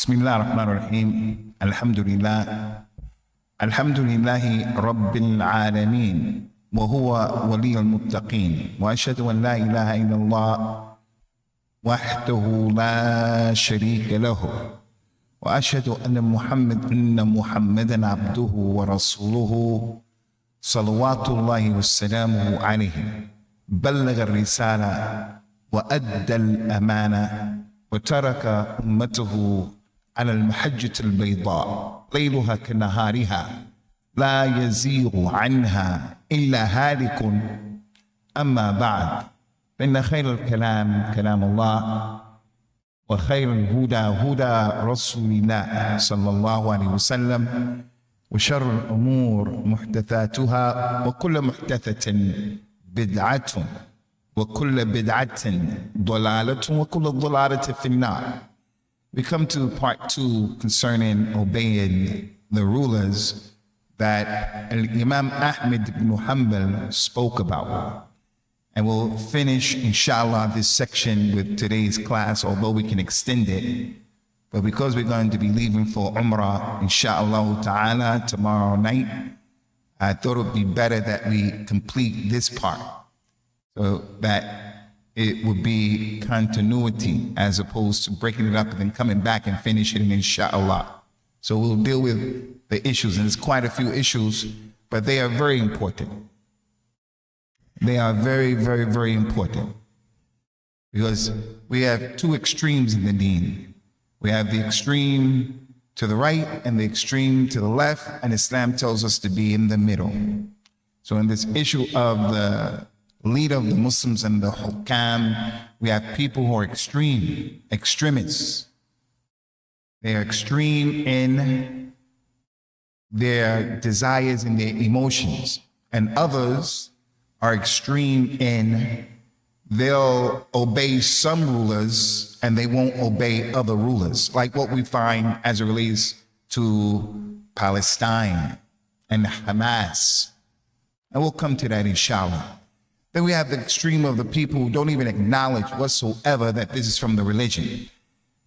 بسم الله الرحمن الرحيم. الحمد لله رب العالمين وهو ولي المتقين، وأشهد أن لا إله إلا الله وحده لا شريك له، وأشهد أن محمدا عبده ورسوله صلوات الله وسلامه عليه. بلغ الرسالة وأدى الأمانة وترك أمته على المحجة البيضاء ليلها كنهارها لا يزيغ عنها إلا هالك. أما بعد، فإن خير الكلام كلام الله، وخير الهدى هدى رسول الله صلى الله عليه وسلم، وشر الأمور محدثاتها، وكل محدثة بدعة، وكل بدعة ضلالة، وكل ضلالة في النار. We come to part 2 concerning obeying the rulers that Imam Ahmed ibn Hanbal spoke about. And we'll finish, inshallah, this section with today's class, although we can extend it. But because we're going to be leaving for Umrah, inshallah ta'ala, tomorrow night, I thought it would be better that we complete this part, so that it would be continuity as opposed to breaking it up and then coming back and finishing it, inshallah. So we'll deal with the issues, and there's quite a few issues, but they are very important. They are very, very, very important, because we have two extremes in the deen. We have the extreme to the right and the extreme to the left, and Islam tells us to be in the middle. So in this issue of the leader of the Muslims and the hukam, we have people who are extremists. They are extreme in their desires and their emotions, and others are extreme in they'll obey some rulers and they won't obey other rulers, like what we find as it relates to Palestine and Hamas. And we'll come to that, inshallah. Then we have the extreme of the people who don't even acknowledge whatsoever that this is from the religion.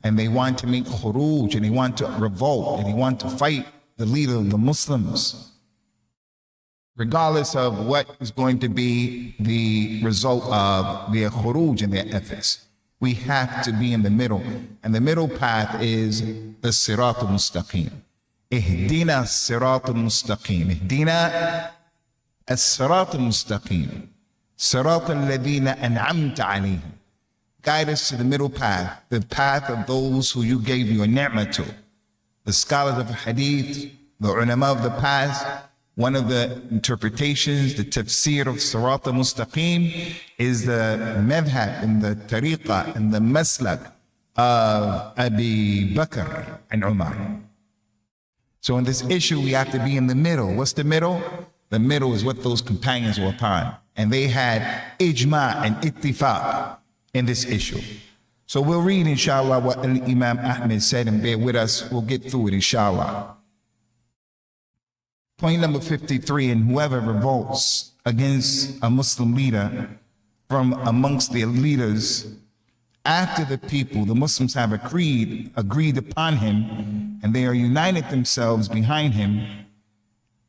And they want to make khuruj, and they want to revolt, and they want to fight the leader of the Muslims, regardless of what is going to be the result of their khuruj and their efforts. We have to be in the middle. And the middle path is the sirat al-mustaqim. Ihdina sirat al-mustaqim. Ihdina as-sirat al-mustaqim. Sirat al-ladhina an'amta alayhim. Guide us to the middle path, the path of those who you gave your ni'mah to. The scholars of hadith, the ulama of the past, one of the interpretations, the tafsir of Sirat al-Mustaqim, is the madhab and the tariqah and the maslak of Abi Bakr and Umar. So in this issue, we have to be in the middle. What's the middle? The middle is what those companions were upon. And they had ijma and ittifaq in this issue. So we'll read, inshallah, what Imam Ahmed said, and bear with us. We'll get through it, inshallah. Point number 53, and whoever revolts against a Muslim leader from amongst their leaders, after the people, the Muslims have agreed upon him, and they are united themselves behind him,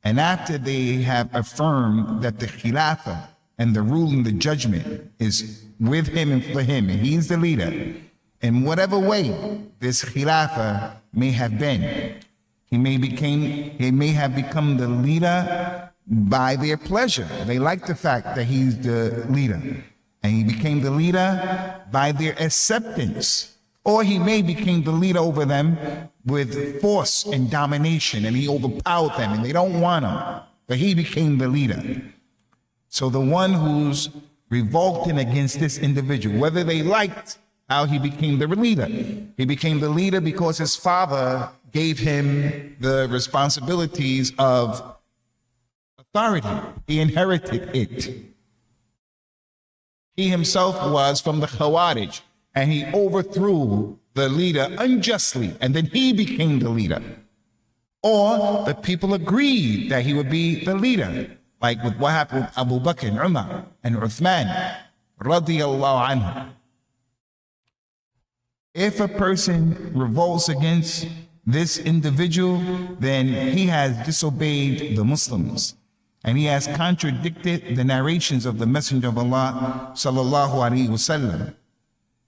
and after they have affirmed that the khilafah and the rule and the judgment is with him and for him, and he's the leader, in whatever way this khilafah may have been, he may have become the leader by their pleasure. They like the fact that he's the leader, and he became the leader by their acceptance. Or he may become the leader over them with force and domination, and he overpowered them and they don't want him, but he became the leader. So the one who's revolting against this individual, whether they liked how he became the leader, he became the leader because his father gave him the responsibilities of authority. He inherited it. He himself was from the Khawarij, and he overthrew the leader unjustly, and then he became the leader. Or the people agreed that he would be the leader, like with what happened with Abu Bakr and Umar and Uthman, radiyallahu anhu. If a person revolts against this individual, then he has disobeyed the Muslims, and he has contradicted the narrations of the Messenger of Allah sallallahu alaihi wasallam.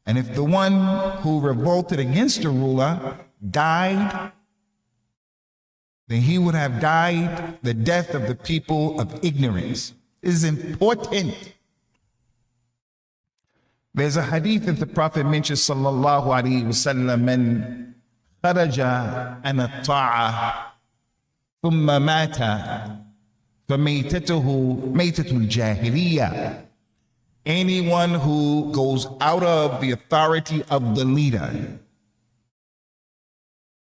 And if the one who revolted against the ruler died, then he would have died the death of the people of ignorance. This is important. There's a hadith that the Prophet mentions sallallahu alaihi wasallam, man kharaja an at-ta'a thumma mata famaytatuhu maytatul jahiliyyah. Anyone who goes out of the authority of the leader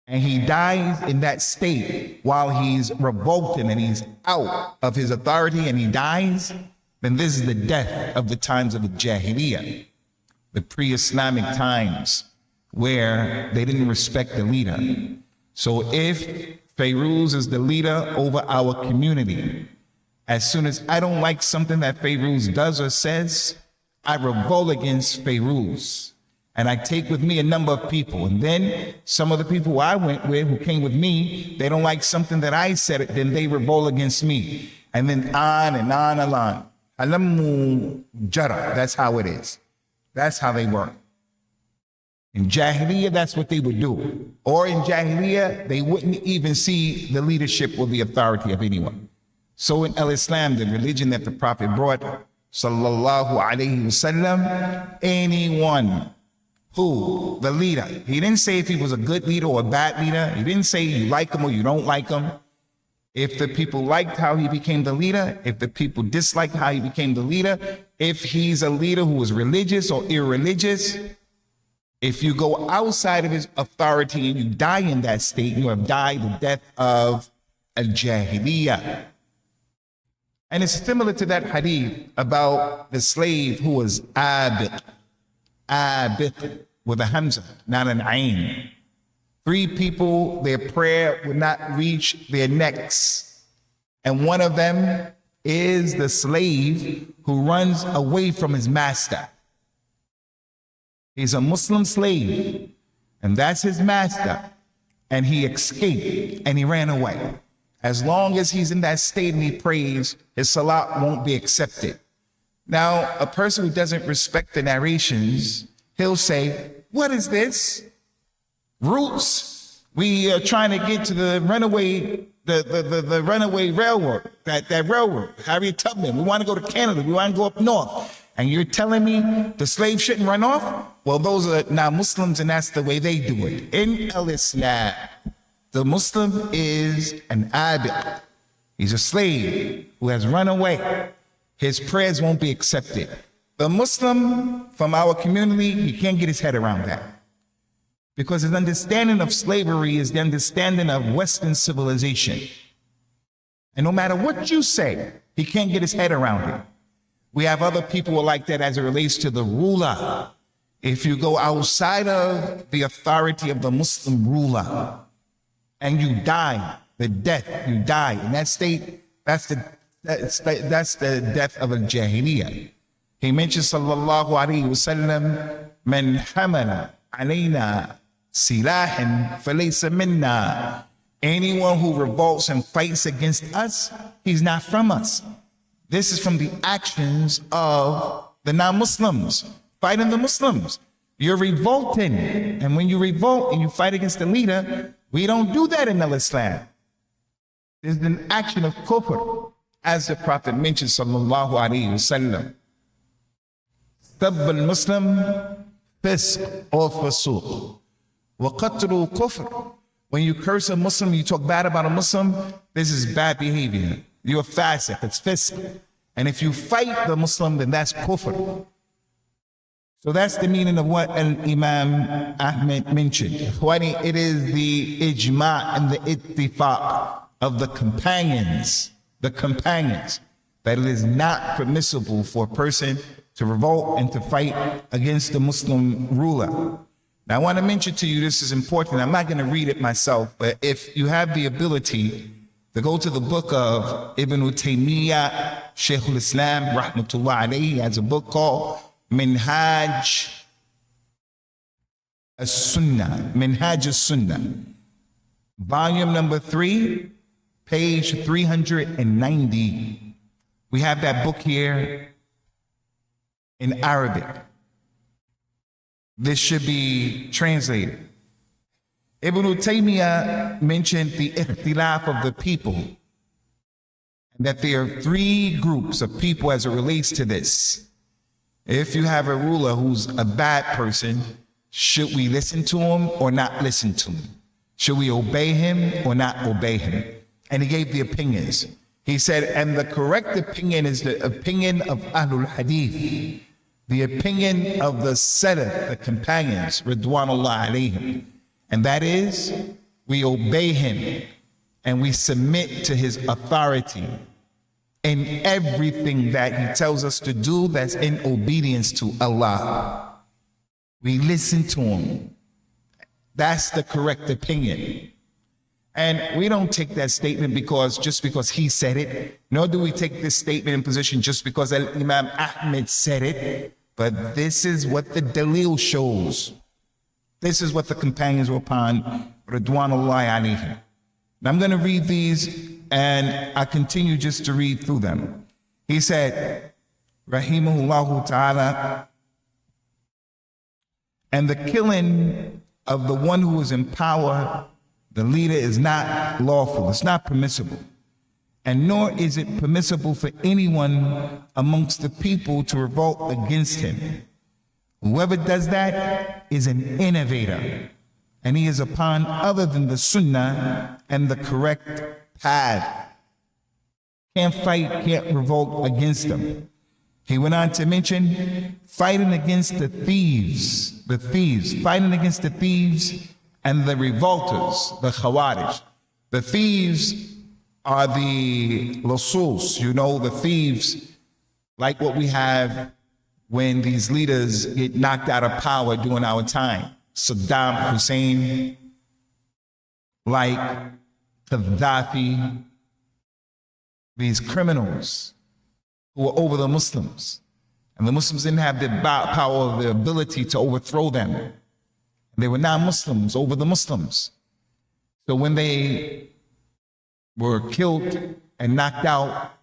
and he dies in that state while he's revolting and he's out of his authority and he dies, then this is the death of the times of the Jahiliyyah, the pre-Islamic times where they didn't respect the leader. So if Fairuz is the leader over our community, as soon as I don't like something that Fairuz does or says, I revolt against Fairuz. And I take with me a number of people. And then some of the people I went with who came with me, they don't like something that I said, then they revolt against me. And then on and on and on. Alamu jara, that's how it is. That's how they work. In Jahiliyyah, that's what they would do. Or in Jahiliyyah, they wouldn't even see the leadership or the authority of anyone. So in Al-Islam, the religion that the Prophet brought, sallallahu alayhi wasallam, anyone who, the leader, he didn't say if he was a good leader or a bad leader. He didn't say you like him or you don't like him. If the people liked how he became the leader, if the people disliked how he became the leader, if he's a leader who was religious or irreligious, if you go outside of his authority and you die in that state, you have died the death of al-Jahiliyyah. And it's similar to that hadith about the slave who was abid with a hamza, not an ayn. 3 people, their prayer would not reach their necks. And one of them is the slave who runs away from his master. He's a Muslim slave, and that's his master. And he escaped and he ran away. As long as he's in that state and he prays, his salat won't be accepted. Now, a person who doesn't respect the narrations, he'll say, what is this? Roots. We are trying to get to the runaway, the runaway railroad, that railroad, Harriet Tubman. We want to go to Canada. We want to go up north. And you're telling me the slave shouldn't run off? Well, those are now Muslims, and that's the way they do it. In Al-Islam, the Muslim is an abid. He's a slave who has run away. His prayers won't be accepted. The Muslim from our community, he can't get his head around that. Because his understanding of slavery is the understanding of Western civilization. And no matter what you say, he can't get his head around it. We have other people who are like that as it relates to the ruler. If you go outside of the authority of the Muslim ruler and you die, the death, you die in that state, that's the death of a Jahiliyyah. He mentions sallallahu alayhi wasallam, man hamala alayna silahin falaysa minna. Anyone who revolts and fights against us, he's not from us. This is from the actions of the non-Muslims, fighting the Muslims. You're revolting. And when you revolt and you fight against the leader, we don't do that in Islam. There's an action of kufr, as the Prophet mentioned, sallallahu alayhi wasallam. Tabb al-Muslim fisq or fasuq. Wa qatlu kufr. When you curse a Muslim, you talk bad about a Muslim, this is bad behavior. You're fasiq, it's fisq. And if you fight the Muslim, then that's kufr. So that's the meaning of what Imam Ahmed mentioned. It is the ijma' and the ittifaq of the companions, that it is not permissible for a person to revolt and to fight against the Muslim ruler. Now I want to mention to you, this is important. I'm not going to read it myself, but if you have the ability to go to the book of Ibn Taymiyyah, Shaykh al-Islam, rahmatullah alayhi, has a book called Minhaj As-Sunnah, Minhaj As-Sunnah, volume number 3, page 390. We have that book here in Arabic. This should be translated. Ibn Taymiyyah mentioned the ikhtilaf of the people, and that there are 3 groups of people as it relates to this. If you have a ruler who's a bad person, should we listen to him or not listen to him? Should we obey him or not obey him? And he gave the opinions. He said, and the correct opinion is the opinion of Ahlul Hadith, the opinion of the Salaf, the companions, Ridwanullah alayhim. And that is, we obey him and we submit to his authority in everything that he tells us to do that's in obedience to Allah. We listen to him. That's the correct opinion. And we don't take that statement just because he said it, nor do we take this statement in position just because Imam Ahmed said it, but this is what the dalil shows. This is what the companions were upon, Ridwanullahi alayhim. Now I'm going to read these, and I continue just to read through them. He said, Rahimahullahu ta'ala, and the killing of the one who is in power, the leader, is not lawful, it's not permissible. And nor is it permissible for anyone amongst the people to revolt against him. Whoever does that is an innovator, and he is upon other than the Sunnah and the correct path. Can't fight, can't revolt against them. He went on to mention fighting against the thieves, fighting against the thieves and the revolters, the Khawarij. The thieves are the Lasus, the thieves like what we have when these leaders get knocked out of power during our time. Saddam Hussein, like Gaddafi, these criminals who were over the Muslims. And the Muslims didn't have the power or the ability to overthrow them. They were non-Muslims over the Muslims. So when they were killed and knocked out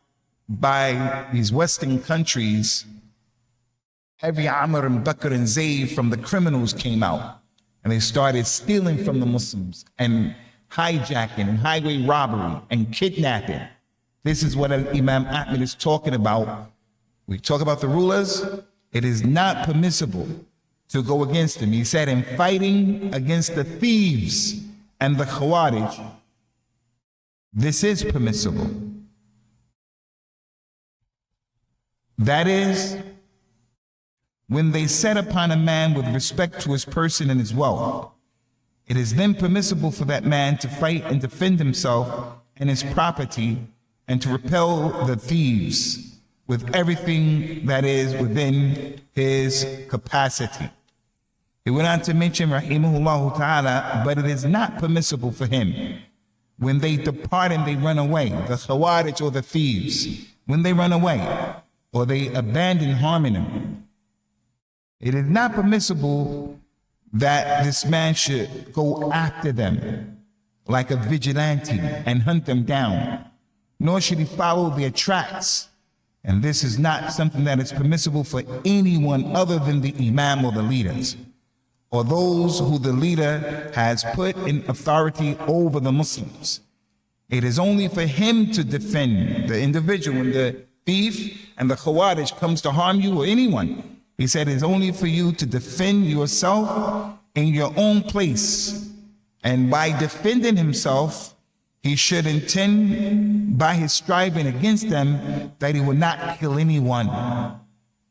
by these Western countries, every Amr and Bakr and Zayd from the criminals came out, and they started stealing from the Muslims and hijacking and highway robbery and kidnapping. This is what Imam Ahmed is talking about. We talk about the rulers. It is not permissible to go against them. He said, in fighting against the thieves and the Khawarij, this is permissible. That is, when they set upon a man with respect to his person and his wealth, it is then permissible for that man to fight and defend himself and his property and to repel the thieves with everything that is within his capacity. He went on to mention, rahimahullah ta'ala, but it is not permissible for him when they depart and they run away, the Khawarij or the thieves, when they run away or they abandon harming him, it is not permissible that this man should go after them like a vigilante and hunt them down, nor should he follow their tracks. And this is not something that is permissible for anyone other than the Imam or the leaders, or those who the leader has put in authority over the Muslims. It is only for him to defend the individual. When the thief and the Khawarij comes to harm you or anyone, he said it's only for you to defend yourself in your own place. And by defending himself, he should intend by his striving against them that he will not kill anyone.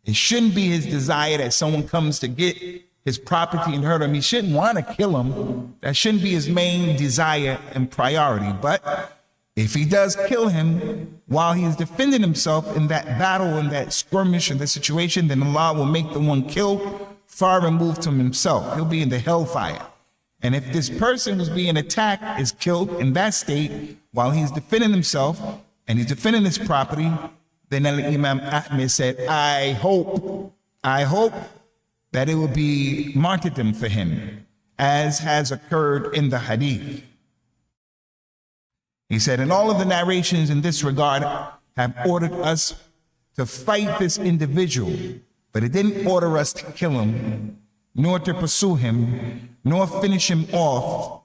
It shouldn't be his desire that someone comes to get his property and hurt him. He shouldn't want to kill him. That shouldn't be his main desire and priority. But if he does kill him while he is defending himself in that battle, in that skirmish, in that situation, then Allah will make the one killed far removed from himself. He'll be in the hellfire. And if this person who's being attacked is killed in that state while he's defending himself and he's defending his property, then Imam Ahmed said, I hope that it will be martyrdom for him. as has occurred in the hadith. He said, and all of the narrations in this regard have ordered us to fight this individual, but it didn't order us to kill him, nor to pursue him, nor finish him off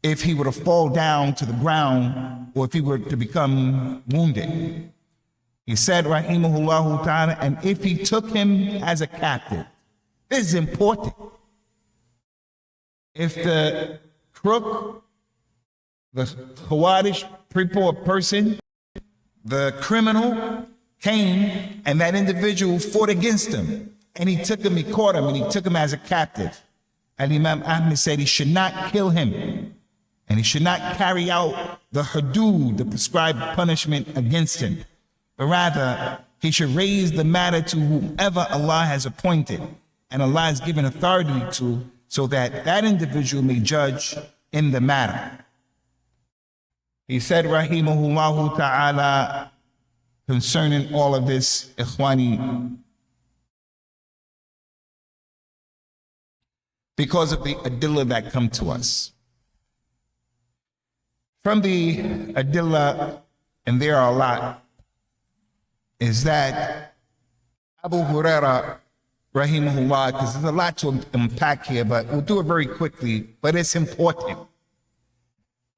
if he were to fall down to the ground or if he were to become wounded. He said, rahimahullah ta'ala, and if he took him as a captive, this is important. If the crook, the Khawarij people or person, the criminal came and that individual fought against him and he took him, he caught him and he took him as a captive. And Imam Ahmed said he should not kill him and he should not carry out the hudud, the prescribed punishment against him, but rather he should raise the matter to whomever Allah has appointed and Allah has given authority to, so that that individual may judge in the matter. He said, rahimahullah ta'ala, concerning all of this, ikhwani, because of the adillah that come to us. From the adillah, and there are a lot, is that Abu Huraira, rahimahullah, because there's a lot to unpack here, but we'll do it very quickly, but it's important.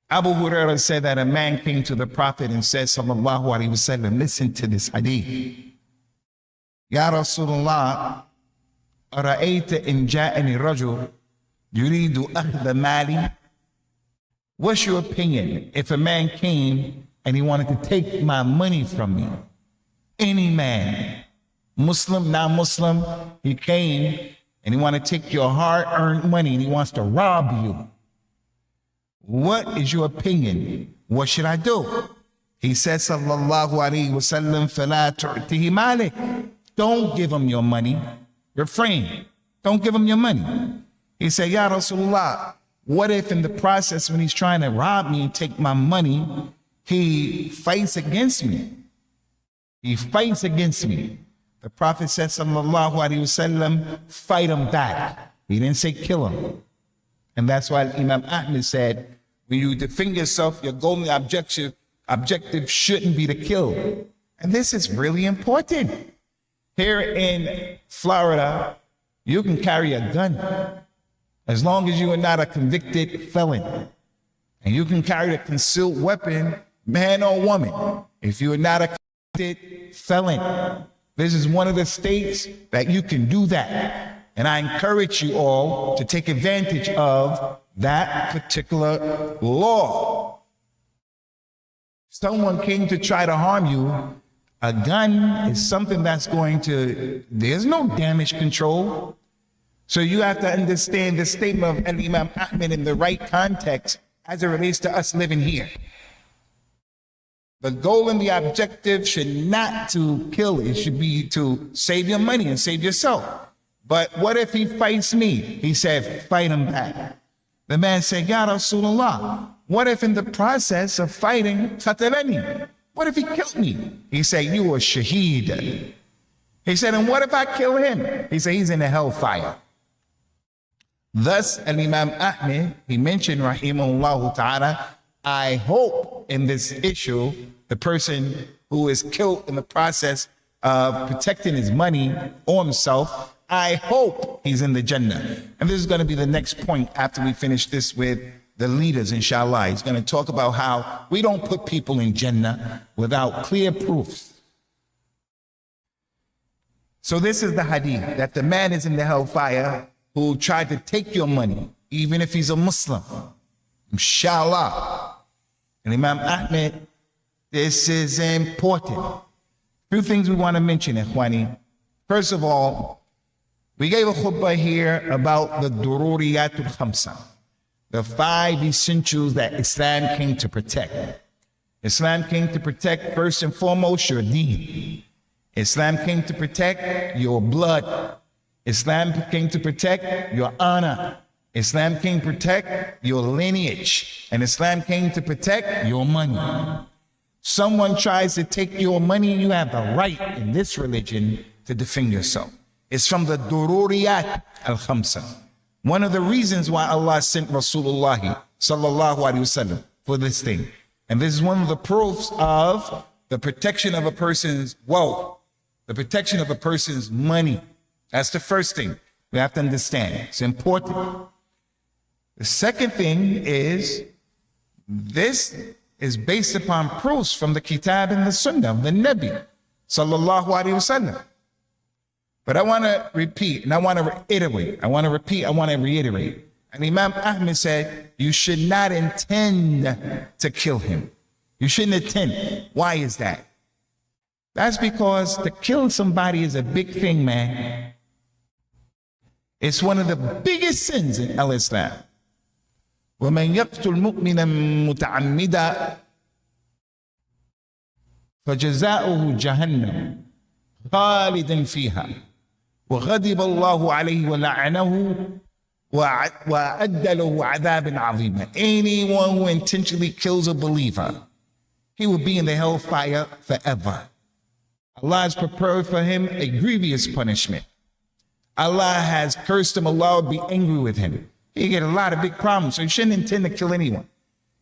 Abu Huraira said that a man came to the Prophet and said, sallallahu alaihi wasallam, listen to this hadith. Ya Rasulullah, ara'ayta in ja'ani rajul yuridu akhda mali. What's your opinion if a man came and he wanted to take my money from me? Any man, Muslim, non-Muslim, he came and he wanted to take your hard-earned money and he wants to rob you. What is your opinion? What should I do? He said, sallallahu alaihi wasallam, fala tu'tihi malik. Don't give him your money. Refrain. Don't give him your money. He said, Ya Rasulullah, what if in the process when he's trying to rob me and take my money, he fights against me? He fights against me. The Prophet said, sallallahu alaihi wasallam, fight him back. He didn't say kill him. And that's why Imam Ahmed said, when you defend yourself, your goal and objective shouldn't be to kill. And this is really important. Here in Florida, you can carry a gun as long as you are not a convicted felon. And you can carry a concealed weapon, man or woman, if you are not a convicted felon. This is one of the states that you can do that. And I encourage you all to take advantage of that particular law. Someone came to try to harm you. A gun is something that's going to, there's no damage control. So you have to understand the statement of Imam Ahmed in the right context as it relates to us living here. The goal and the objective should not to kill, it should be to save your money and save yourself. But what if he fights me? He said, fight him back. The man said, Ya Rasulullah, what if in the process of fighting, qatalani? What if he killed me? He said, you are shaheed. He said, and what if I kill him? He said, he's in the hellfire. Thus, Imam Ahmed, he mentioned, rahimahullah ta'ala, I hope in this issue, the person who is killed in the process of protecting his money or himself, I hope he's in the Jannah. And this is going to be the next point after we finish this with the leaders, inshallah. He's going to talk about how we don't put people in Jannah without clear proofs. So this is the hadith, that the man is in the hellfire who tried to take your money, even if he's a Muslim. Inshallah. And Imam Ahmed, this is important. A few things we want to mention, Ikhwani. First of all, we gave a khutbah here about the dururiyatul khamsa, the 5 essentials that Islam came to protect. Islam came to protect, first and foremost, your deen. Islam came to protect your blood. Islam came to protect your honor. Islam came to protect your lineage. And Islam came to protect your money. Someone tries to take your money, you have the right in this religion to defend yourself. It's from the dururiyat al-khamsa. One of the reasons why Allah sent Rasulullah sallallahu alaihi wasallam for this thing. And this is one of the proofs of the protection of a person's wealth, the protection of a person's money. That's the first thing we have to understand. It's important. The second thing is, this is based upon proofs from the Kitab and the Sunnah of the Nabi sallallahu alaihi wasallam. But I want to repeat, and I want to reiterate. I want to reiterate. And Imam Ahmed said, you should not intend to kill him. You shouldn't intend. Why is that? That's because to kill somebody is a big thing, man. It's one of the biggest sins in Islam. وَمَنْ يَقْتُلْ مُؤْمِنًا مُتَعَمِّدًا فَجَزَاؤُهُ جَهَنَّمُ خَالِدًا فِيهَا وغضب الله عليه ولعنه وأعد له عذابا عظيما. Anyone who intentionally kills a believer, he will be in the hellfire forever. Allah has prepared for him a grievous punishment. Allah has cursed him. Allah will be angry with him. He get a lot of big problems, so you shouldn't intend to kill anyone.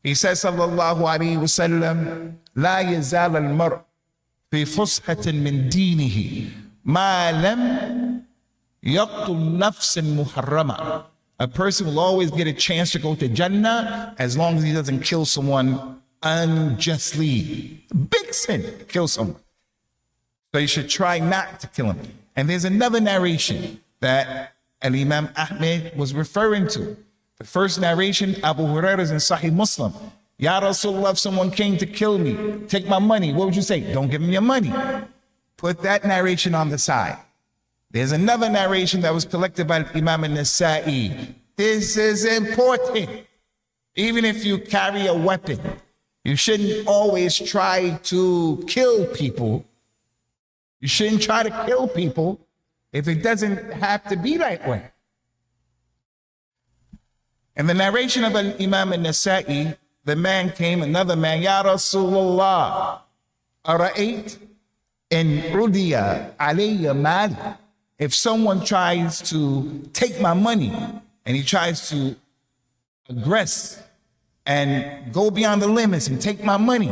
He says, sallallahu alayhi wa sallam, لا يزال المرء في فسحة من دينه ما لم يقتل نفسا محرمة. A person will always get a chance to go to Jannah as long as he doesn't kill someone unjustly. Big sin to kill someone. So you should try not to kill him. And there's another narration that Imam Ahmed was referring to. The first narration, Abu Hurairah's in Sahih Muslim. Ya Rasulullah, if someone came to kill me, take my money, what would you say? Don't give him your money. Put that narration on the side. There's another narration that was collected by Imam An-Nasa'i. This is important. Even if you carry a weapon, you shouldn't always try to kill people. You shouldn't try to kill people if it doesn't have to be that way. In the narration of Imam An-Nasa'i, the man came, another man, Ya Rasulullah, ara'ayt in udiya alayya mali. If someone tries to take my money and he tries to aggress and go beyond the limits and take my money,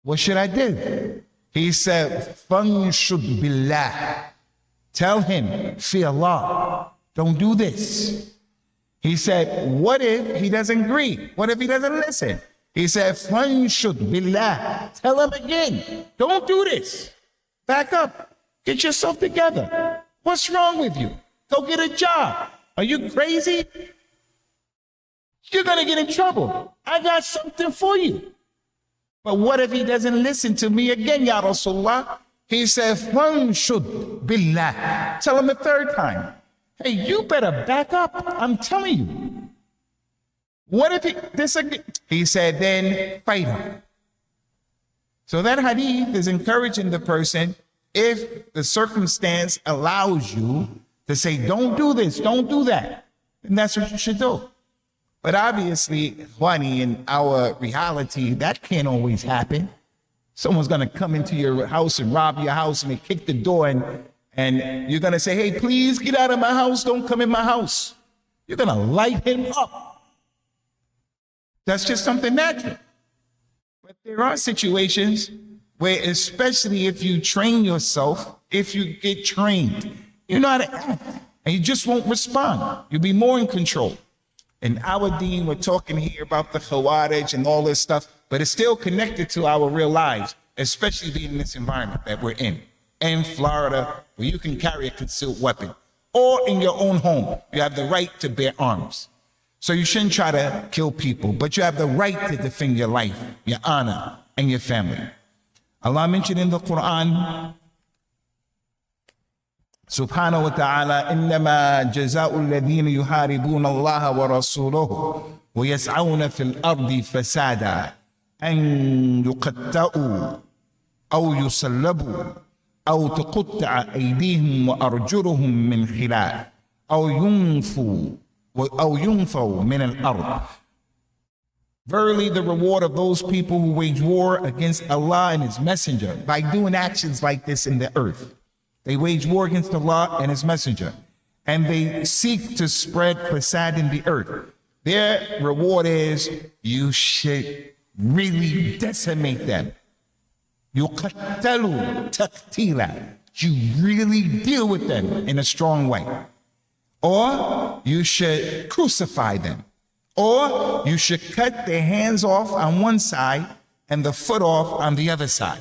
what should I do? He said, Fanshud billah. Tell him, fear Allah. Don't do this. He said, what if he doesn't agree? What if he doesn't listen? He said, Fanshud billah. Tell him again, don't do this. Back up. Get yourself together. What's wrong with you? Go get a job. Are you crazy? You're going to get in trouble. I got something for you. But what if he doesn't listen to me again, Ya Rasulullah? He said, Fanshud billah. Tell him a third time. Hey, you better back up. I'm telling you. What if he disagrees? He said, then fight him. So that hadith is encouraging the person, if the circumstance allows you to say, don't do this, don't do that, then that's what you should do. But obviously, Khwani, in our reality, that can't always happen. Someone's going to come into your house and rob your house and they kick the door and you're going to say, hey, please get out of my house. Don't come in my house. You're going to light him up. That's just something natural. But there are situations where, especially if you train yourself, if you get trained, you know how to act and you just won't respond. You'll be more in control. In our deen, we're talking here about the Khawarij and all this stuff, but it's still connected to our real lives, especially being in this environment that we're in Florida, where you can carry a concealed weapon, or in your own home, you have the right to bear arms. So you shouldn't try to kill people, but you have the right to defend your life, your honor, and your family. Allah mentioned in the Quran, Subhanahu wa ta'ala, إنما جزاء الذين يحاربون الله ورسوله ويسعون في الأرض فسادا أن يقتلوا أو يصلبوا أو تقطع أيديهم وأرجلهم من خلاف أو ينفوا من الأرض. Verily, the reward of those people who wage war against Allah and His Messenger by doing actions like this in the earth. They wage war against Allah and His Messenger. and they seek to spread fasad in the earth, their reward is you should really decimate them. يُقَتَّلُوا تَقْتِيلًا. You really deal with them in a strong way. Or you should crucify them. Or you should cut their hands off on one side and the foot off on the other side,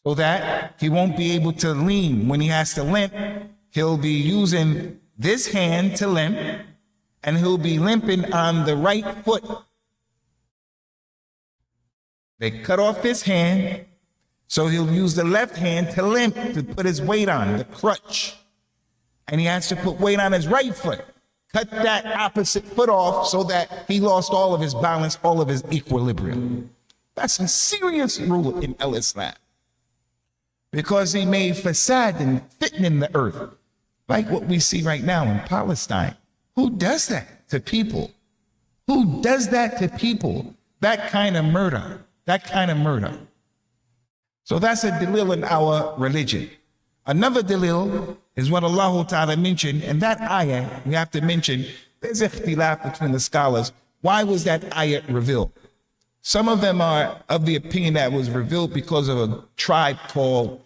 so that he won't be able to lean. When he has to limp, he'll be using this hand to limp, and he'll be limping on the right foot. They cut off this hand, so he'll use the left hand to limp, to put his weight on, the crutch. And he has to put weight on his right foot. Cut that opposite foot off so that he lost all of his balance, all of his equilibrium. That's a serious rule in Islam. Because he made fasad and fitna in the earth, like what we see right now in Palestine. Who does that to people? Who does that to people? That kind of murder. That kind of murder. So that's a dalil in our religion. Another dalil is what Allah Ta'ala mentioned, and that ayah we have to mention. There's ikhtilaf between the scholars. Why was that ayah revealed? Some of them are of the opinion that it was revealed because of a tribe called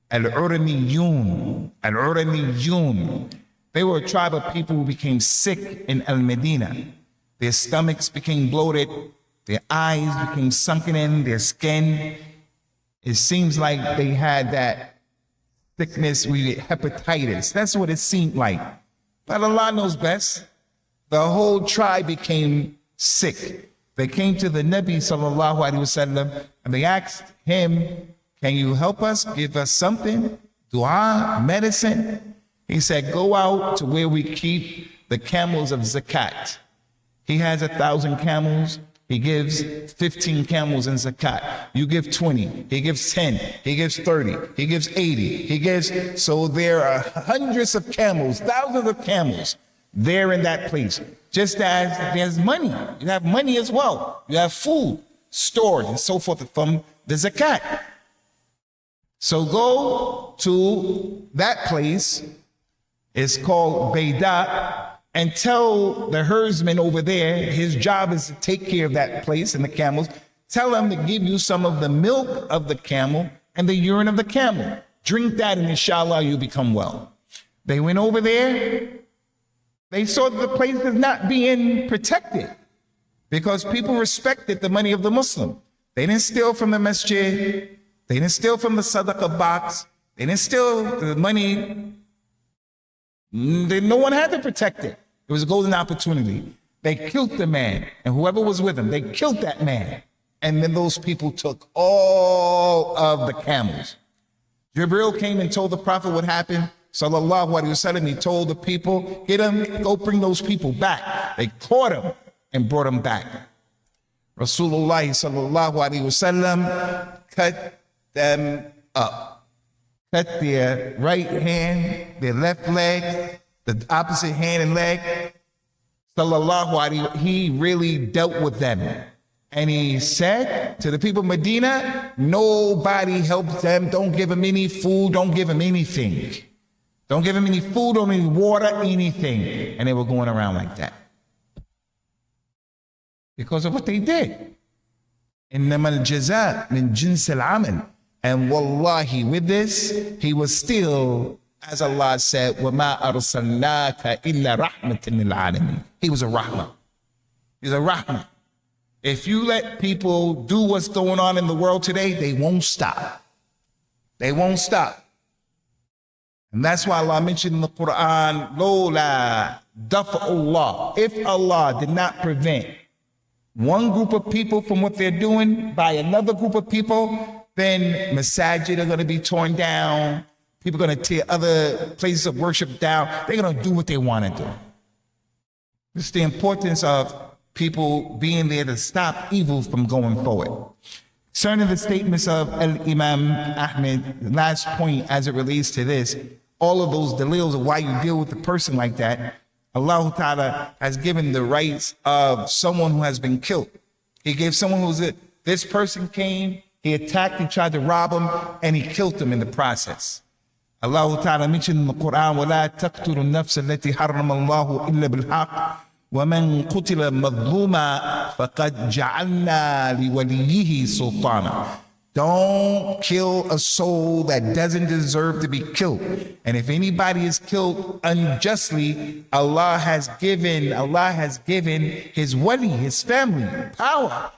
Al-Uraniyun. Al-Uraniyun. They were a tribe of people who became sick in Al-Medina. Their stomachs became bloated, their eyes became sunken in, their skin. It seems like they had that sickness, hepatitis. That's what it seemed like. But Allah knows best. The whole tribe became sick. They came to the Nabi sallallahu alaihi wasallam and they asked him, can you help us? Give us something? Dua, medicine? He said, go out to where we keep the camels of zakat. He has 1,000 camels. He gives 15 camels in zakat. You give 20. He gives 10. He gives 30. He gives 80. He gives, so there are hundreds of camels, thousands of camels there in that place. Just as there's money. You have money as well. You have food stored and so forth from the zakat. So go to that place. It's called Bayda. And tell the herdsman over there, his job is to take care of that place and the camels. Tell him to give you some of the milk of the camel and the urine of the camel. Drink that and inshallah you become well. They went over there. They saw that the place is not being protected because people respected the money of the Muslim. They didn't steal from the Masjid. They didn't steal from the Sadaqah box. They didn't steal the money. No one had to protect it. It was a golden opportunity. They killed the man, and whoever was with him, they killed that man. And then those people took all of the camels. Jibril came and told the Prophet what happened. Sallallahu alaihi wasallam, he told the people, get them, go bring those people back. They caught him and brought him back. Rasulullah sallallahu alaihi wasallam cut them up. Cut their right hand, their left leg, the opposite hand and leg. Sallallahu alaihi, he really dealt with them. And he said to the people of Medina, nobody helps them. Don't give them any food. Don't give them anything. Don't give them any food, or any water, anything. And they were going around like that because of what they did. إِنَّمَا الْجَزَاءُ مِنْ جِنْسِ الْعَمَلِ. And wallahi, with this, he was still, as Allah said, وَمَا أَرْسَلْنَاكَ إِلَّا رَحْمَةً لِلْعَالَمِينَ. He was a rahmah. He's a rahmah. If you let people do what's going on in the world today, they won't stop. They won't stop. And that's why Allah mentioned in the Quran, لَوْلَا دَفْعُ اللَّهِ. If Allah did not prevent one group of people from what they're doing by another group of people, then Masjid are going to be torn down. People are going to tear other places of worship down. They're going to do what they want to do. This is the importance of people being there to stop evil from going forward. Concerning the statements of Imam Ahmed, last point as it relates to this, all of those dalils of why you deal with a person like that, Allah Ta'ala has given the rights of someone who has been killed. He gave someone who's this person came, he attacked, he tried to rob him, and he killed him in the process. Allah Ta'ala mentioned in the Quran, وَلَا تَقْتُلُوا النَّفْسَ الَّتِي حَرَّمَ اللَّهُ إِلَّا بِالْحَقِّ وَمَنْ قُتِلَ مَظْلُومًا فَقَدْ جَعَلْنَا لِوَلِيِّهِ سُلْطَانًا. Don't kill a soul that doesn't deserve to be killed. And if anybody is killed unjustly, Allah has given his wali, his family, power.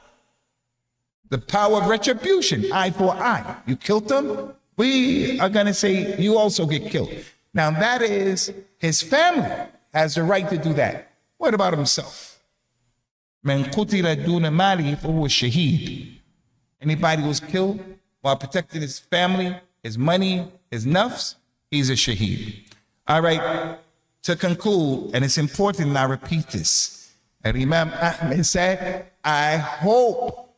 The power of retribution, eye for eye. You killed them, we are going to say you also get killed. Now that is, his family has the right to do that. What about himself? من قتل دون ماله فهو شهيد. Anybody who's killed while protecting his family, his money, his nafs, he's a shaheed. All right, to conclude, and it's important and I repeat this, and Imam Ahmed said, I hope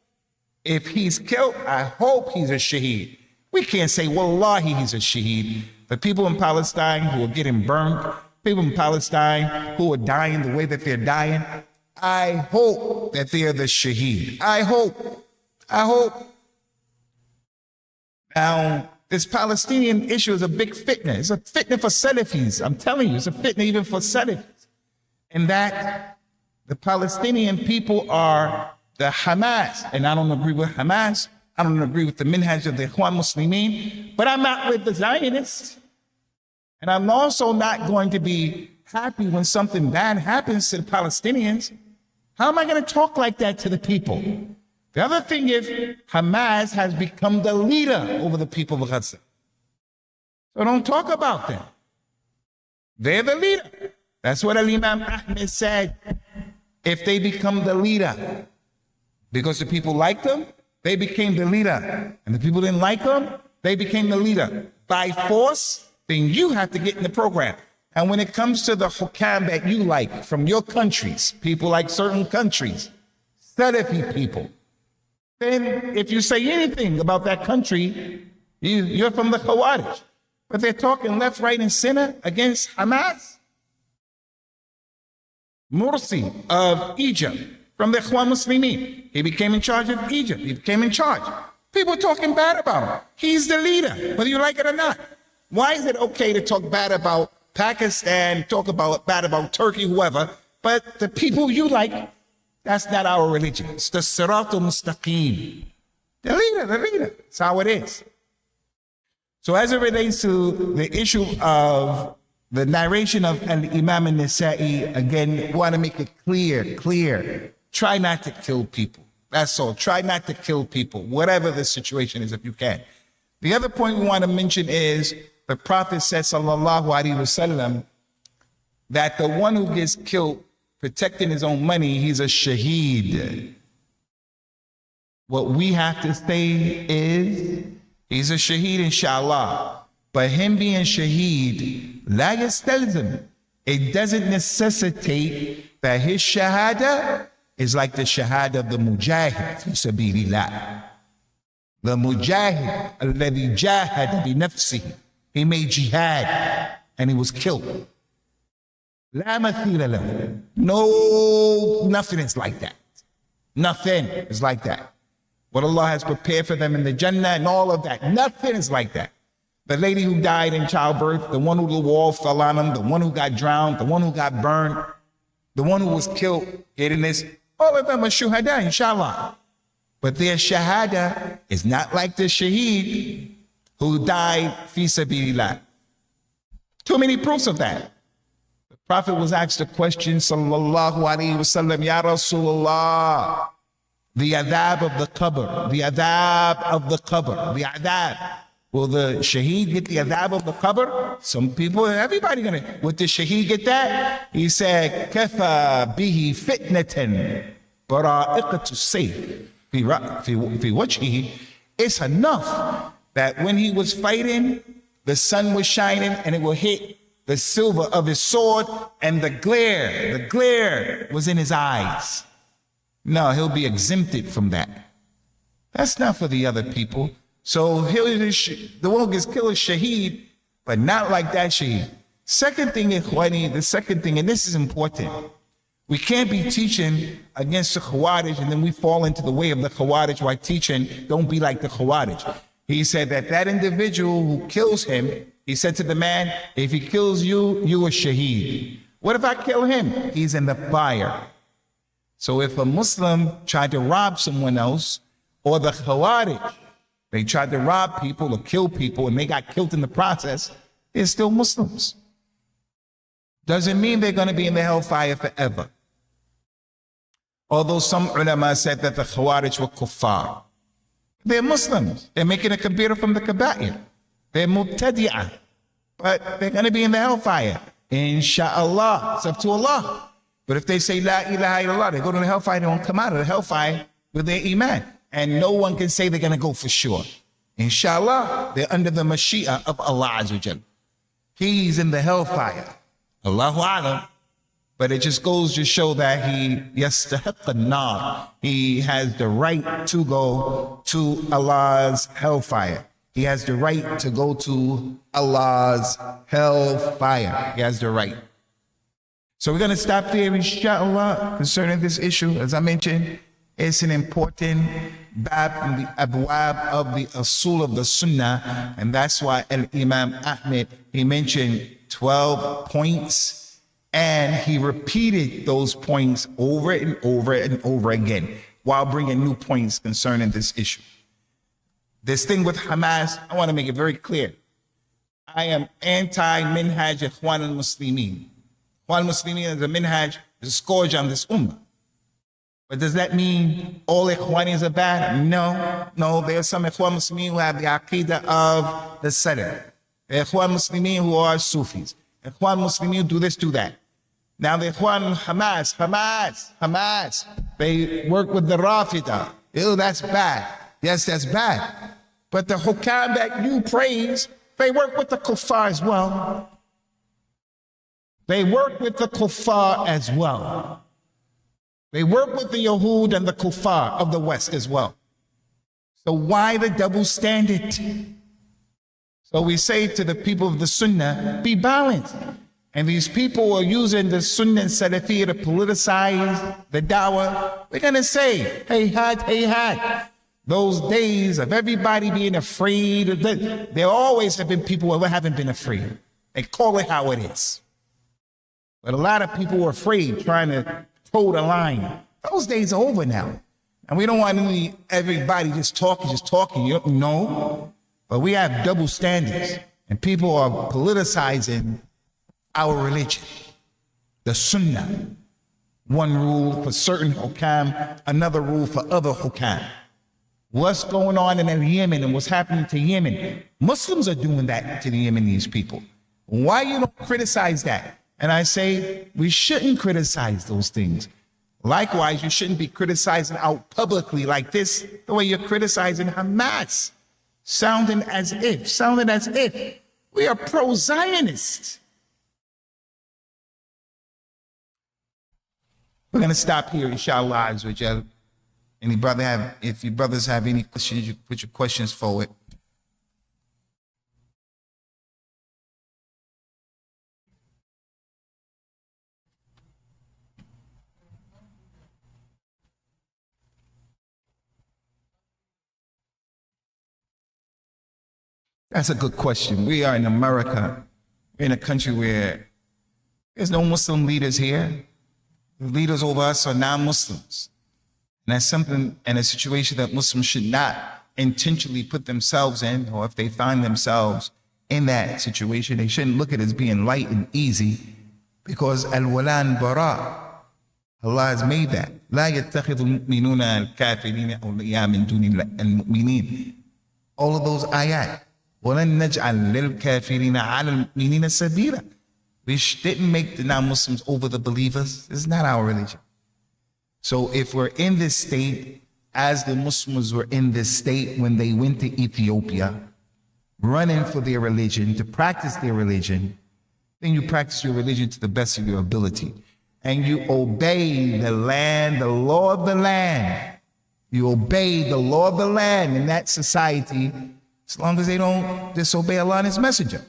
if he's killed, I hope he's a shaheed. We can't say, wallahi, he's a shaheed. The people in Palestine who are getting burned, people in Palestine who are dying the way that they're dying, I hope that they're the shaheed. I hope. Now, this Palestinian issue is a big fitna. It's a fitna for Salafis. I'm telling you, it's a fitna even for Salafis. In that the Palestinian people are the Hamas, and I don't agree with Hamas. I don't agree with the minhaj of the Ikhwan Muslimin, but I'm not with the Zionists. And I'm also not going to be happy when something bad happens to the Palestinians. How am I going to talk like that to the people? The other thing is, Hamas has become the leader over the people of Gaza. So don't talk about them. They're the leader. That's what Imam Ahmed said. If they become the leader, because the people liked them, they became the leader. And the people didn't like them, they became the leader. By force, then you have to get in the program. And when it comes to the hukam that you like from your countries, people like certain countries, Salafi people, then if you say anything about that country, you're from the Khawarij. But they're talking left, right, and center against Hamas. Morsi of Egypt, from the Ikhwan Muslimin. He became in charge of Egypt. He became in charge. People talking bad about him. He's the leader, whether you like it or not. Why is it okay to talk bad about Pakistan, talk bad about Turkey, whoever, but the people you like, that's not our religion. It's the Siratul Mustaqim. The leader. That's how it is. So as it relates to the issue of the narration of Imam al-Nasa'i, again, want to make it clear. Try not to kill people. That's all. Try not to kill people, whatever the situation is, if you can. The other point we want to mention is the Prophet said, sallallahu alaihi wasallam, that the one who gets killed protecting his own money, he's a shaheed. What we have to say is, he's a shaheed, inshallah. But him being shaheed, la yastalzim, it doesn't necessitate that his shahada is like the shahada of the mujahid fi sabilillah. The mujahid, alladhi jahada bi nafsihi, he made jihad and he was killed. La mathila lahu. No, nothing is like that. Nothing is like that. What Allah has prepared for them in the Jannah and all of that, nothing is like that. The lady who died in childbirth, the one who the wall fell on him, the one who got drowned, the one who got burned, the one who was killed, getting this, all of them are shuhada, inshallah. But their shahada is not like the shaheed who died fi sabilillah. Too many proofs of that. The Prophet was asked a question, sallallahu alaihi wasallam, Ya Rasulullah, the adhab of the qabr, the adhab of the qabr, the adhab. Will the shaheed get the adhab of the qabr? Some people, everybody gonna, would the shaheed get that? He said, kafa bihi fitnatan bara'iqatu sayf fi wajhihi. It's enough that when he was fighting, the sun was shining and it will hit the silver of his sword and the glare was in his eyes. No, he'll be exempted from that. That's not for the other people. So the one who gets killed is shaheed, but not like that shaheed. Second thing, Ikhwani, the second thing, and this is important. We can't be teaching against the Khawarij and then we fall into the way of the Khawarij while teaching, don't be like the Khawarij. He said that individual who kills him He said to the man, if he kills you, you are shaheed. What if I kill him? He's in the fire. So if a Muslim tried to rob someone else, or the Khawarij, they tried to rob people or kill people and they got killed in the process, they're still Muslims. Doesn't mean they're going to be in the hellfire forever. Although some ulama said that the Khawarij were kuffar. They're Muslims. They're making a kabira from the kaba'ir. They're mubtadi'ah. But they're going to be in the hellfire. Insha'Allah. It's up to Allah. But if they say La ilaha illallah, they go to the hellfire, they won't come out of the hellfire with their iman. And no one can say they're going to go for sure. Inshallah, they're under the Mashiach of Allah Azza wa Jal. He's in the hellfire. Allahu Alam. But it just goes to show that he yastahiq an-nar. He has the right to go to Allah's hellfire. He has the right to go to Allah's hellfire. He has the right. So we're going to stop there, inshallah, concerning this issue. As I mentioned, it's an important bab from the abwab of the asul of the sunnah. And that's why Imam Ahmed, he mentioned 12 points. And he repeated those points over and over and over again while bringing new points concerning this issue. This thing with Hamas, I want to make it very clear. I am anti-minhaj Ikhwan al-Muslimin. Ikhwan al-Muslimin is a minhaj, is a scourge on this ummah. But does that mean all Ikhwanis are bad? No, there are some Ikhwan Muslimin who have the aqidah of the Salaf. There are Ikhwan Muslimin who are Sufis. Ikhwan Muslimin who do this, do that. Now the Ikhwan Hamas, they work with the Rafida. Ew, that's bad. Yes, that's bad. But the hukam that you praise, they work with the kuffar as well. They work with the kuffar as well. They work with the Yahud and the kuffar of the West as well. So why the double standard? So we say to the people of the Sunnah, be balanced. And these people are using the Sunnah and Salafiyya to politicize the dawah. We're going to say, hey, had. Those days of everybody being afraid, there always have been people who haven't been afraid. They call it how it is. But a lot of people were afraid, trying to toe the line. Those days are over now. And we don't want everybody just talking. You don't know. But we have double standards. And people are politicizing our religion. The Sunnah. One rule for certain hukam, another rule for other hukam. What's going on in Yemen and what's happening to Yemen? Muslims are doing that to the Yemenis people. Why you don't criticize that? And I say, we shouldn't criticize those things. Likewise, you shouldn't be criticizing out publicly like this, the way you're criticizing Hamas. Sounding as if we are pro-Zionists. We're going to stop here, inshallah, Azza wa Jal. If you brothers have any questions, you put your questions forward. That's a good question. We are in America. We're in a country where there's no Muslim leaders here. The leaders over us are non-Muslims. And that's something and a situation that Muslims should not intentionally put themselves in, or if they find themselves in that situation, they shouldn't look at it as being light and easy, because al-walan bara, Allah has made that. لا يتخذ المؤمنون الكافرين أولياء من دون المؤمنين. All of those ayat. وَلَن نَجْعَلْ لِلْكَافِرِينَ عَلَى الْمُؤْمِنِينَ سَبِيلًا. We didn't make the non-Muslims over the believers. This is not our religion. So if we're in this state, as the Muslims were in this state when they went to Ethiopia, running for their religion, to practice their religion, then you practice your religion to the best of your ability. And you obey the land, the law of the land. You obey the law of the land in that society, as long as they don't disobey Allah and His Messenger.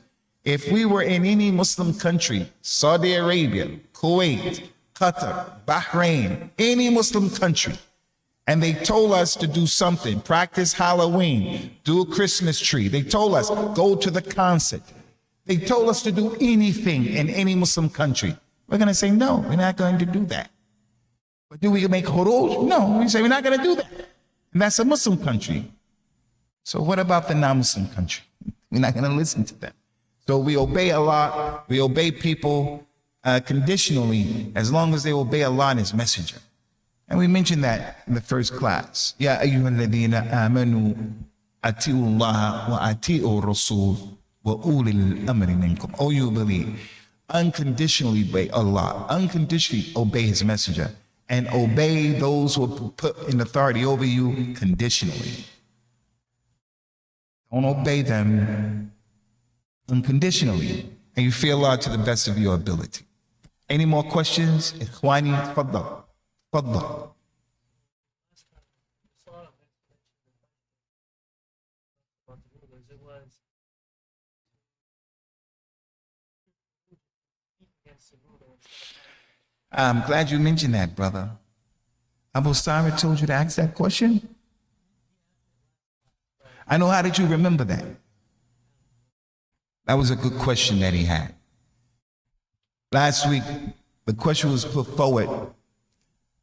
If we were in any Muslim country, Saudi Arabia, Kuwait, Qatar, Bahrain, any Muslim country, and they told us to do something, practice Halloween, do a Christmas tree. They told us, go to the concert. They told us to do anything in any Muslim country. We're going to say, no, we're not going to do that. But do we make khuruj? No, we say we're not going to do that. And that's a Muslim country. So what about the non-Muslim country? We're not going to listen to them. So we obey Allah, we obey people conditionally, as long as they obey Allah and His Messenger. And we mentioned that in the first class. Ya ayyuhalladhina amanu ati'u Allah wa ati'u Rasul wa ulil amri minkum. Oh, you believe. Unconditionally obey Allah, unconditionally obey His Messenger, and obey those who are put in authority over you conditionally. Don't obey them unconditionally, and you fear Allah to the best of your ability. Any more questions? Ikhwani, tfaddal. Tfaddal. I'm glad you mentioned that, brother. Abu Sari told you to ask that question? I know, how did you remember that? That was a good question that he had. Last week, the question was put forward.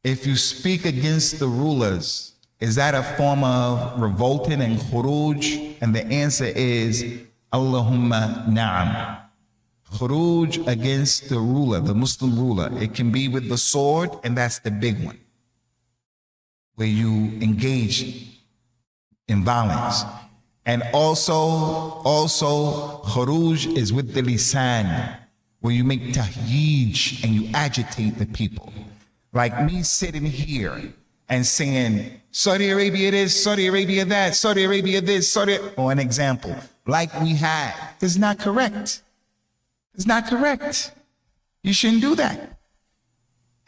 If you speak against the rulers, is that a form of revolting and khuruj? And the answer is, Allahumma na'am. Khuruj against the ruler, the Muslim ruler. It can be with the sword, and that's the big one, where you engage in violence. And also khuruj is with the lisan, where you make tahyij and you agitate the people. Like me sitting here and saying, Saudi Arabia this, Saudi Arabia that, Saudi Arabia this, for an example, like we had. It's not correct. It's not correct. You shouldn't do that.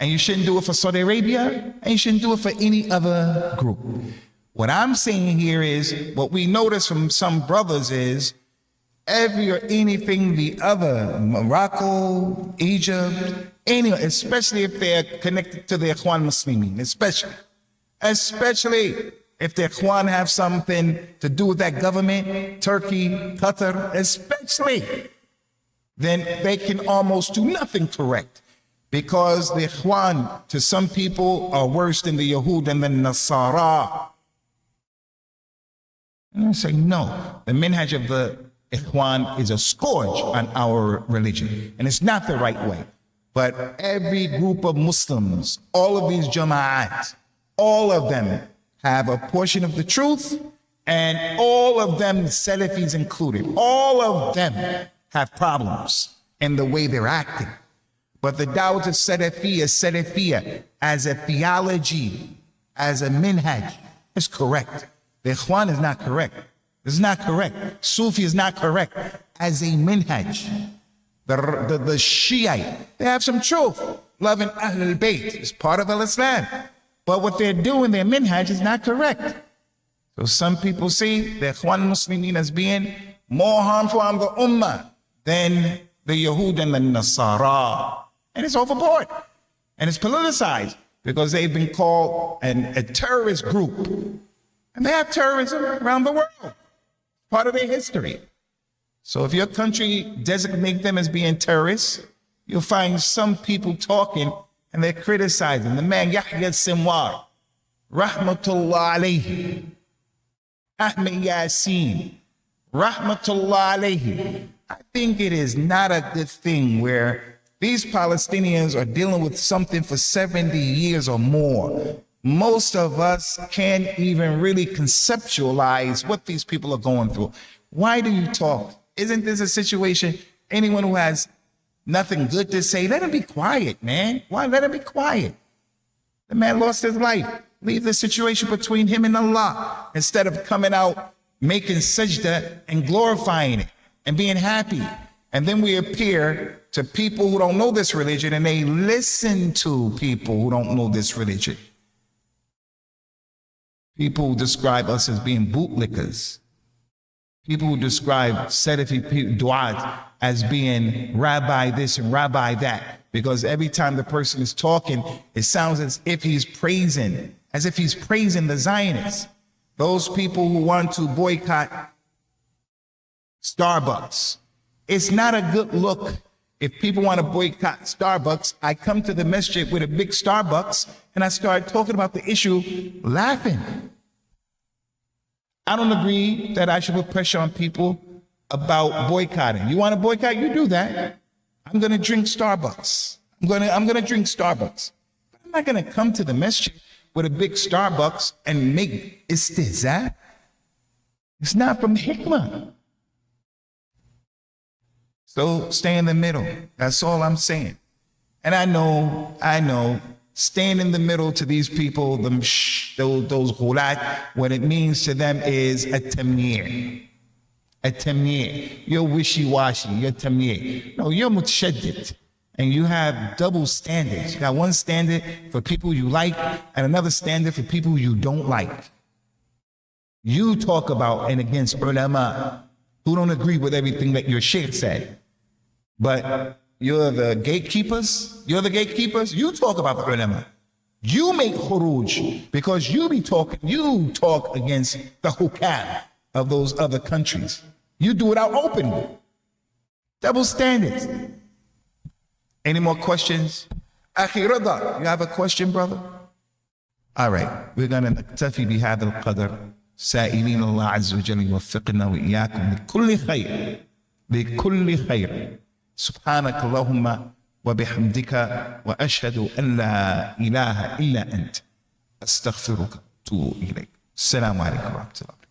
And you shouldn't do it for Saudi Arabia, and you shouldn't do it for any other group. What I'm saying here is, what we notice from some brothers is, every or anything the other, Morocco, Egypt, anyway, especially if they're connected to the Ikhwan Muslimin, especially if the Ikhwan have something to do with that government, Turkey, Qatar, especially, then they can almost do nothing correct. Because the Ikhwan, to some people, are worse than the Yahud and the Nasara. And I say, no, the minhaj of the Ikhwan is a scourge on our religion, and it's not the right way. But every group of Muslims, all of these jama'at, all of them have a portion of the truth, and all of them, Salafis included, all of them have problems in the way they're acting. But the Dawah of Salafiyya as a theology, as a minhaj, is correct. The Ikhwan is not correct. It's not correct. Sufi is not correct as a minhaj. The Shiite, they have some truth. Loving Ahlul Bayt is part of Al-Islam. But what they're doing, their minhaj, is not correct. So some people see the Ikhwan Muslimin as being more harmful on the Ummah than the Yahud and the Nasara. And it's overboard. And it's politicized because they've been called a terrorist group. And they have terrorism around the world. Part of their history. So if your country designates them as being terrorists, you'll find some people talking and they're criticizing. The man Yahya Sinwar, Rahmatullah alayhi, Ahmed Yassin, Rahmatullah alayhi. I think it is not a good thing where these Palestinians are dealing with something for 70 years or more. Most of us can't even really conceptualize what these people are going through. Why do you talk? Isn't this a situation, anyone who has nothing good to say, let him be quiet, man. Why let him be quiet? The man lost his life. Leave the situation between him and Allah instead of coming out, making sajda and glorifying it and being happy. And then we appear to people who don't know this religion, and they listen to people who don't know this religion. People who describe us as being bootlickers. People who describe Salafi du'at as being rabbi this and rabbi that. Because every time the person is talking, it sounds as if he's praising the Zionists. Those people who want to boycott Starbucks, It's not a good look. If people want to boycott Starbucks, I come to the masjid with a big Starbucks and I start talking about the issue, laughing. I don't agree that I should put pressure on people about boycotting. You want to boycott? You do that. I'm going to drink Starbucks. I'm going to drink Starbucks. But I'm not going to come to the masjid with a big Starbucks and make istihza. It's not from hikmah. So stay in the middle. That's all I'm saying. And I know, staying in the middle to these people, those ghulat, what it means to them is a tamnir. A tamnir. You're wishy-washy, you're tamnir. No, you're mutashaddid. And you have double standards. You got one standard for people you like and another standard for people you don't like. You talk about and against ulama who don't agree with everything that your sheikh said. But you're the gatekeepers. You talk about the ulama. You make khuruj because you talk against the hukam of those other countries. You do it out openly. Double standards. Any more questions? Akhi Rada, you have a question, brother? All right, we're going to نكتفي بهذا القدر سائلين الله عز وجل يوفقنا وإياكم لكل خير سبحانك اللهم وبحمدك وأشهد أن لا إله إلا أنت أستغفرك وأتوب إليك. السلام عليكم ورحمة الله.